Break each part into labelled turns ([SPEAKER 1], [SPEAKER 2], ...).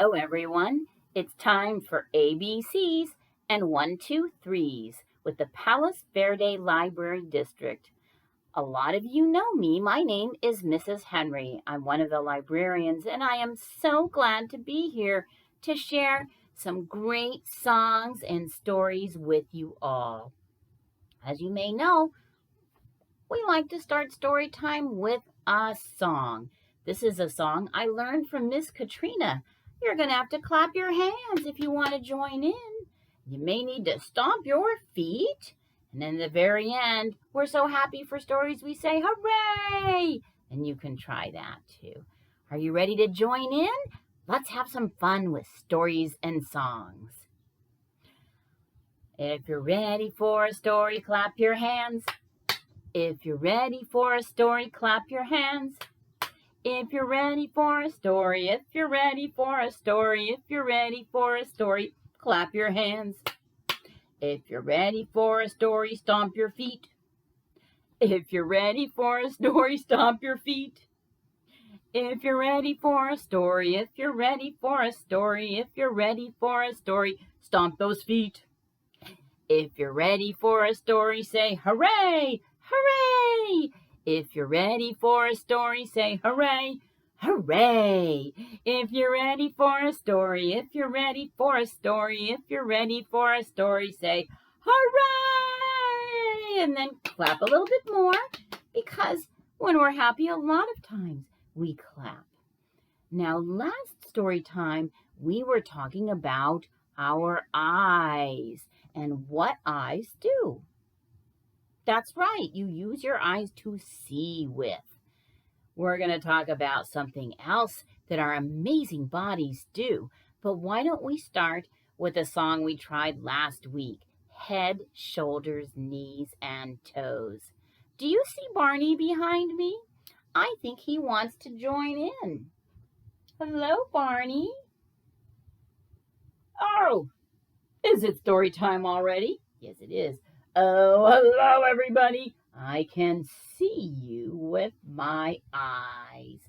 [SPEAKER 1] Hello, everyone. It's time for ABCs and 1, 2, 3s with the Palos Verde Library District. A lot of you know me. My name is Mrs. Henry. I'm one of the librarians, and I am so glad to be here to share some great songs and stories with you all. As you may know, we like to start story time with a song. This is a song I learned from Miss Katrina. You're going to have to clap your hands if you want to join in. You may need to stomp your feet. And then at the very end, we're so happy for stories, we say, hooray! And you can try that too. Are you ready to join in? Let's have some fun with stories and songs. If you're ready for a story, clap your hands. If you're ready for a story, clap your hands. If you're ready for a story, if you're ready for a story, if you're ready for a story, clap your hands. If you're ready for a story, stomp your feet. If you're ready for a story, stomp your feet. If you're ready for a story, if you're ready for a story, if you're ready for a story, stomp those feet. If you're ready for a story, say hooray! Hooray! If you're ready for a story, say hooray! Hooray! If you're ready for a story, if you're ready for a story, if you're ready for a story, say hooray! And then clap a little bit more, because when we're happy, a lot of times we clap. Now, last story time, we were talking about our eyes and what eyes do. That's right, you use your eyes to see with. We're going to talk about something else that our amazing bodies do. But why don't we start with a song we tried last week? Head, shoulders, knees, and toes. Do you see Barney behind me? I think he wants to join in. Hello, Barney. Oh, is it story time already? Yes, it is. Oh, hello, everybody. I can see you with my eyes.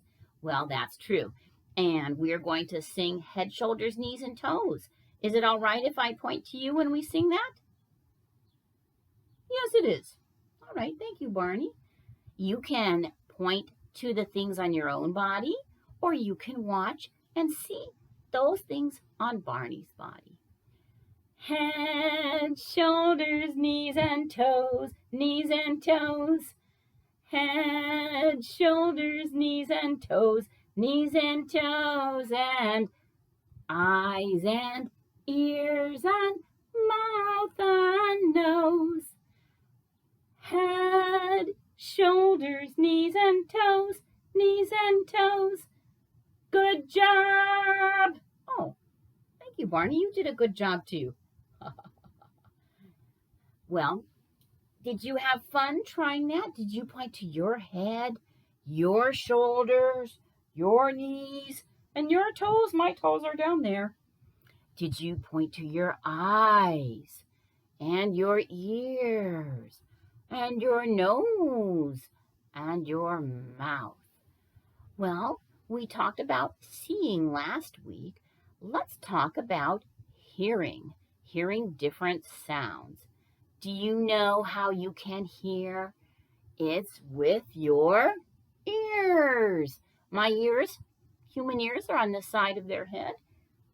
[SPEAKER 1] Well, that's true. And we're going to sing head, shoulders, knees, and toes. Is it all right if I point to you when we sing that? Yes, it is. All right, thank you, Barney. You can point to the things on your own body, or you can watch and see those things on Barney's body. Head, shoulders, knees and toes, knees and toes. Head, shoulders, knees and toes, knees and toes, and eyes and ears and mouth and nose. Head, shoulders, knees and toes, knees and toes. Good job! Oh, thank you, Barney. You did a good job too. Well, did you have fun trying that? Did you point to your head, your shoulders, your knees, and your toes? My toes are down there. Did you point to your eyes and your ears and your nose and your mouth? Well, we talked about seeing last week. Let's talk about hearing different sounds. Do you know how you can hear? It's with your ears. My ears, human ears, are on the side of their head.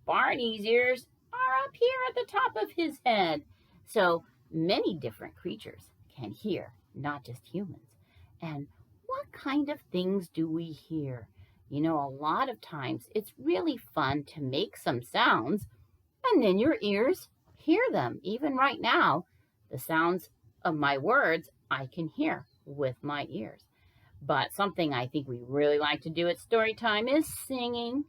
[SPEAKER 1] Barney's ears are up here at the top of his head. So many different creatures can hear, not just humans. And what kind of things do we hear? You know, a lot of times it's really fun to make some sounds, and then your ears hear them. Even right now, the sounds of my words I can hear with my ears. But something I think we really like to do at Storytime is singing.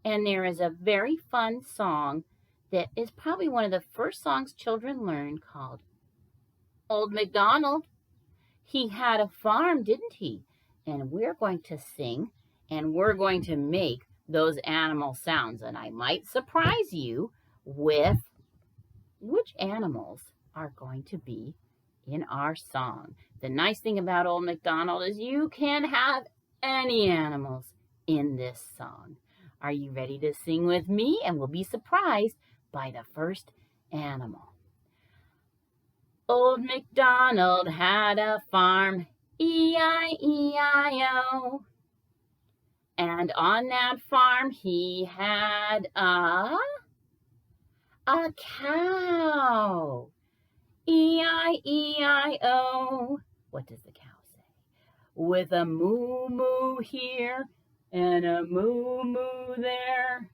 [SPEAKER 1] And there is a very fun song that is probably one of the first songs children learn, called Old MacDonald. He had a farm, didn't he? And we're going to sing, and we're going to make those animal sounds. And I might surprise you with which animals are going to be in our song. The nice thing about Old MacDonald is you can have any animals in this song. Are you ready to sing with me? And we'll be surprised by the first animal. Old MacDonald had a farm, E-I-E-I-O. And on that farm he had a cow, E-I-E-I-O. What does the cow say? With a moo-moo here and a moo-moo there.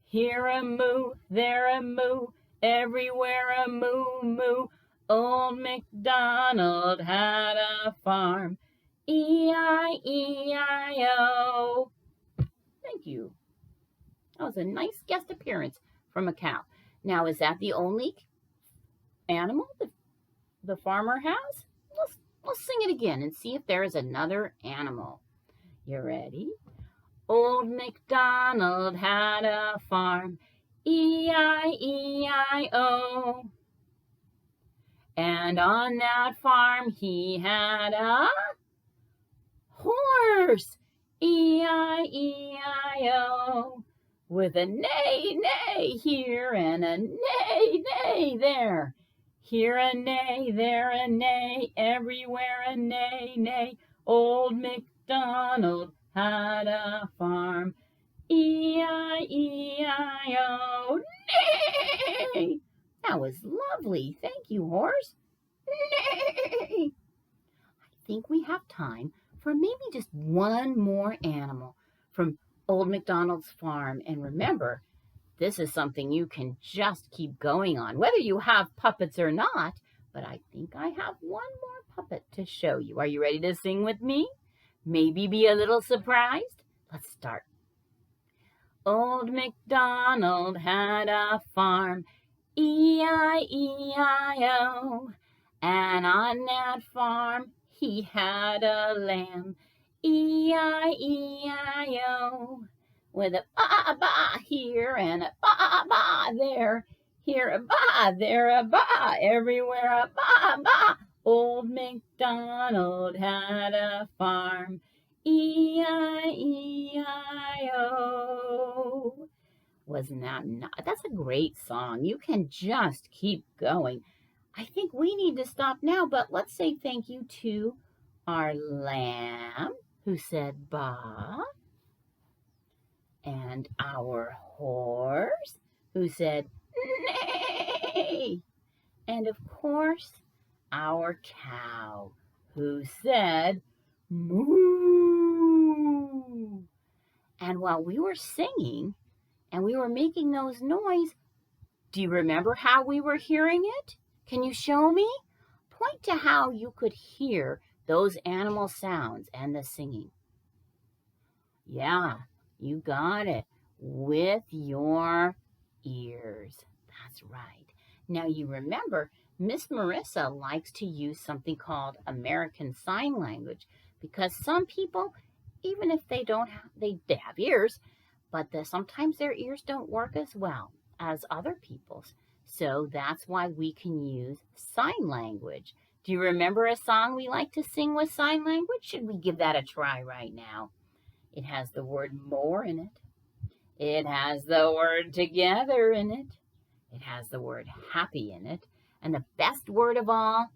[SPEAKER 1] Here a moo, there a moo, everywhere a moo-moo. Old MacDonald had a farm, E-I-E-I-O. Thank you. That was a nice guest appearance from a cow. Now, is that the only animal the farmer has? Let's sing it again and see if there is another animal. You ready? Old MacDonald had a farm, E-I-E-I-O. And on that farm he had a horse, E-I-E-I-O. With a neigh, neigh here and a neigh, neigh there. Here a neigh, there a neigh, everywhere a neigh, neigh. Old MacDonald had a farm, E-I-E-I-O. Neigh! That was lovely. Thank you, horse. Neigh! I think we have time for maybe just one more animal from Old MacDonald's farm. And remember, this is something you can just keep going on, whether you have puppets or not. But I think I have one more puppet to show you. Are you ready to sing with me? Maybe be a little surprised? Let's start. Old MacDonald had a farm, E-I-E-I-O. And on that farm he had a lamb, E-I-E-I-O. With a ba-ba here and a ba-ba there. Here a ba, there a ba, everywhere a ba-ba. Old MacDonald had a farm, E-I-E-I-O. Wasn't that nice? That's a great song. You can just keep going. I think we need to stop now, but let's say thank you to our lamb who said ba, and our horse who said neigh, and of course our cow who said moo. And while we were singing and we were making those noises, do you remember how we were hearing it? Can you show me? Point to how you could hear those animal sounds and the singing. Yeah, you got it. With your ears. That's right. Now you remember, Miss Marissa likes to use something called American Sign Language because some people, even if they don't have, they have ears, but sometimes their ears don't work as well as other people's. So that's why we can use sign language. Do you remember a song we like to sing with sign language? Should we give that a try right now? It has the word more in it. It has the word together in it. It has the word happy in it. And the best word of all,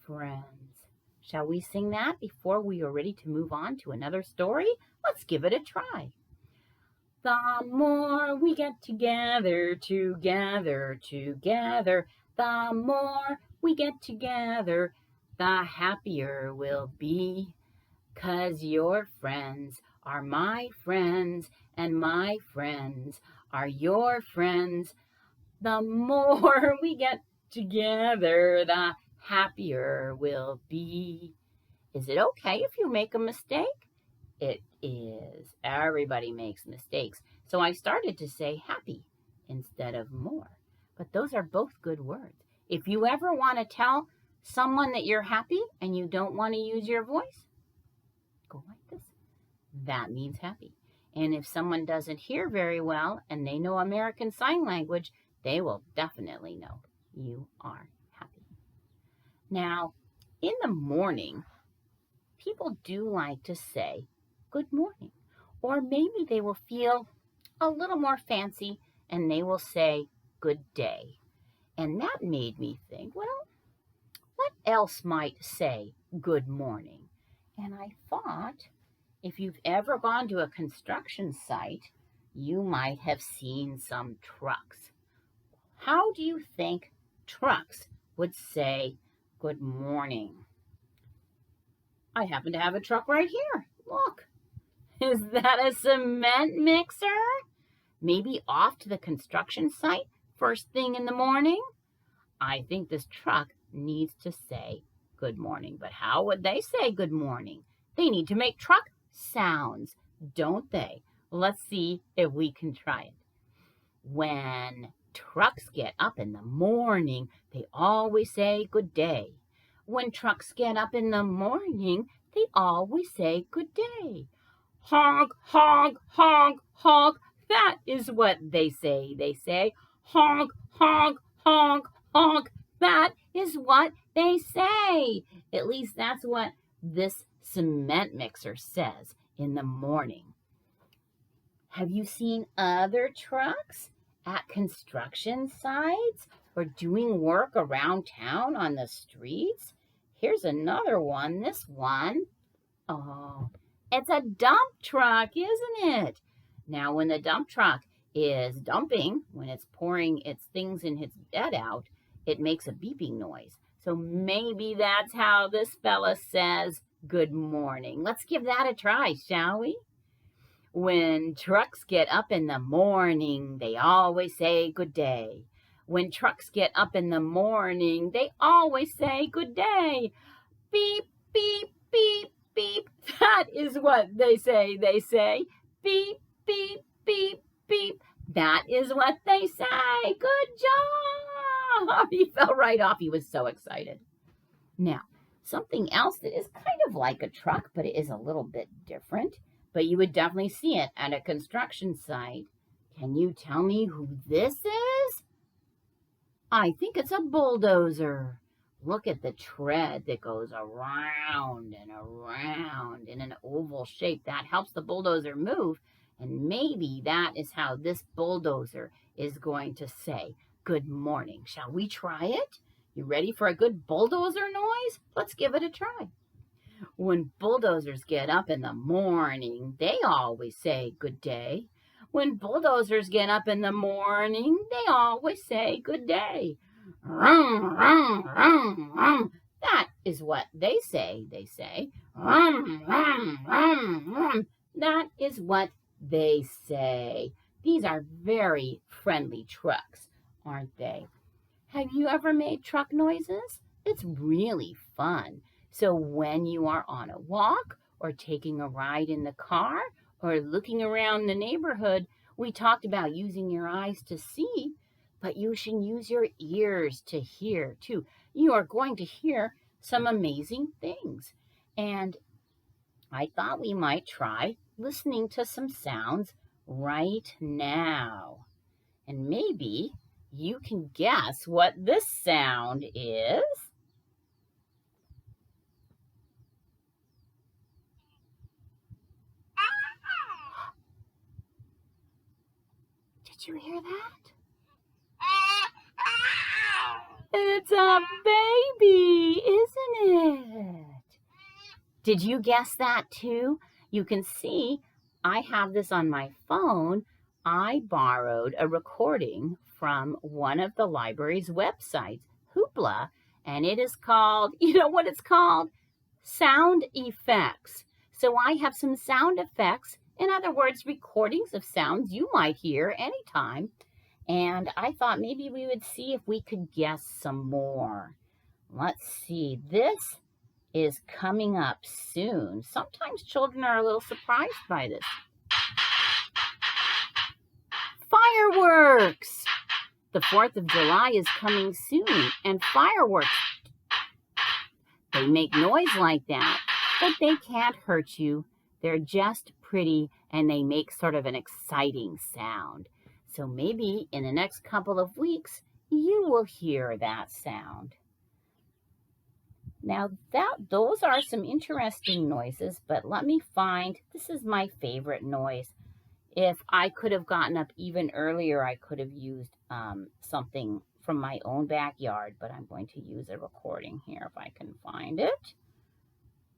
[SPEAKER 1] friends. Shall we sing that before we are ready to move on to another story? Let's give it a try. The more we get together, together, together, the more we get together, the happier we'll be. 'Cause your friends are my friends, and my friends are your friends. The more we get together, the happier we'll be. Is it okay if you make a mistake? It is. Everybody makes mistakes. So I started to say happy instead of more. But those are both good words. If you ever want to tell someone that you're happy and you don't want to use your voice, go like this. That means happy. And if someone doesn't hear very well and they know American Sign Language, they will definitely know you are happy. Now, in the morning, people do like to say good morning, Or maybe they will feel a little more fancy and they will say, good day. And that made me think, well, what else might say good morning? And I thought, if you've ever gone to a construction site, you might have seen some trucks. How do you think trucks would say good morning? I happen to have a truck right here. Look, is that a cement mixer? Maybe off to the construction site first thing in the morning? I think this truck needs to say good morning. But how would they say good morning? They need to make truck sounds, don't they? Let's see if we can try it. When trucks get up in the morning, they always say good day. When trucks get up in the morning, they always say good day. Honk, honk, honk, honk. That is what they say. They say honk, honk, honk, honk. That is what they say. At least that's what this cement mixer says in the morning. Have you seen other trucks at construction sites or doing work around town on the streets? Here's another one. This one. Oh, it's a dump truck, isn't it? Now, when the dump truck is dumping, when it's pouring its things in its bed out, it makes a beeping noise. So maybe that's how this fella says good morning. Let's give that a try, shall we? When trucks get up in the morning, they always say good day. When trucks get up in the morning, they always say good day. Beep, beep, beep, beep. That is what they say. They say beep, beep, beep, beep. That is what they say. Good job. He fell right off. He was so excited. Now, something else that is kind of like a truck, but it is a little bit different. But you would definitely see it at a construction site. Can you tell me who this is? I think it's a bulldozer. Look at the tread that goes around and around in an oval shape. That helps the bulldozer move. And maybe that is how this bulldozer is going to say good morning. Shall we try it? You ready for a good bulldozer noise? Let's give it a try. When bulldozers get up in the morning, they always say good day. When bulldozers get up in the morning, they always say good day. Rum, rum, rum, rum. That is what they say. They say rum, rum, rum, rum. That is what they say. These are very friendly trucks, aren't they? Have you ever made truck noises? It's really fun. So when you are on a walk or taking a ride in the car or looking around the neighborhood, we talked about using your eyes to see, but you should use your ears to hear too. You are going to hear some amazing things. And I thought we might try listening to some sounds right now. And maybe you can guess what this sound is. Did you hear that? It's a baby, isn't it? Did you guess that too? You can see I have this on my phone. I borrowed a recording from one of the library's websites, Hoopla, and it is called, you know what it's called? Sound effects. So I have some sound effects, in other words, recordings of sounds you might hear anytime. And I thought maybe we would see if we could guess some more. Let's see. This is coming up soon. Sometimes children are a little surprised by this. Fireworks! The 4th of July is coming soon, and fireworks, they make noise like that, but they can't hurt you. They're just pretty, and they make sort of an exciting sound. So maybe in the next couple of weeks, you will hear that sound. Now those are some interesting noises, but let me find, this is my favorite noise. If I could have gotten up even earlier, I could have used something from my own backyard, but I'm going to use a recording here if I can find it.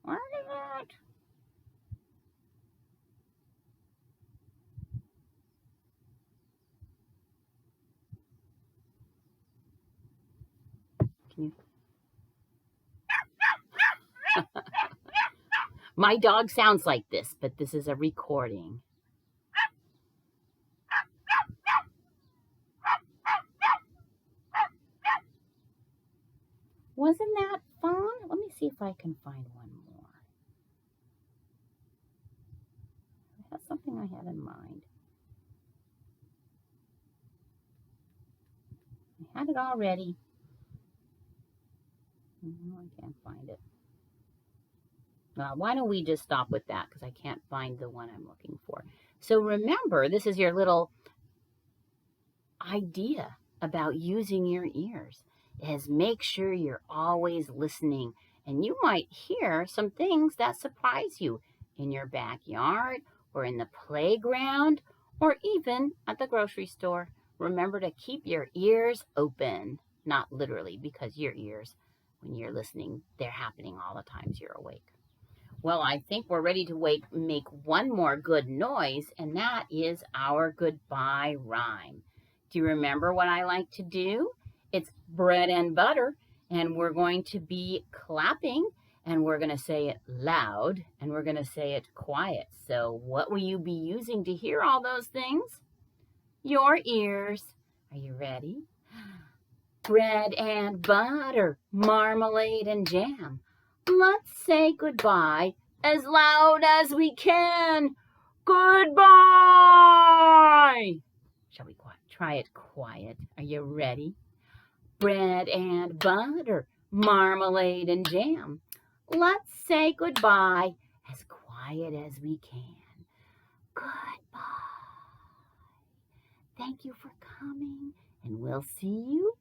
[SPEAKER 1] Where is it? Can you? My dog sounds like this, but this is a recording. Wasn't that fun? Let me see if I can find one more. I have something I have in mind. I had it already. No, I can't find it. Why don't we just stop with that because I can't find the one I'm looking for. So remember, this is your little idea about using your ears, is make sure you're always listening, and you might hear some things that surprise you in your backyard or in the playground or even at the grocery store. Remember to keep your ears open, not literally, because your ears, when you're listening, they're happening all the times you're awake. Well, I think we're ready to make one more good noise, and that is our goodbye rhyme. Do you remember what I like to do? It's bread and butter, and we're going to be clapping, and we're going to say it loud, and we're going to say it quiet. So what will you be using to hear all those things? Your ears. Are you ready? Bread and butter, marmalade and jam. Let's say goodbye as loud as we can. Goodbye! Shall we try it quiet? Are you ready? Bread and butter, marmalade and jam. Let's say goodbye as quiet as we can. Goodbye. Thank you for coming, and we'll see you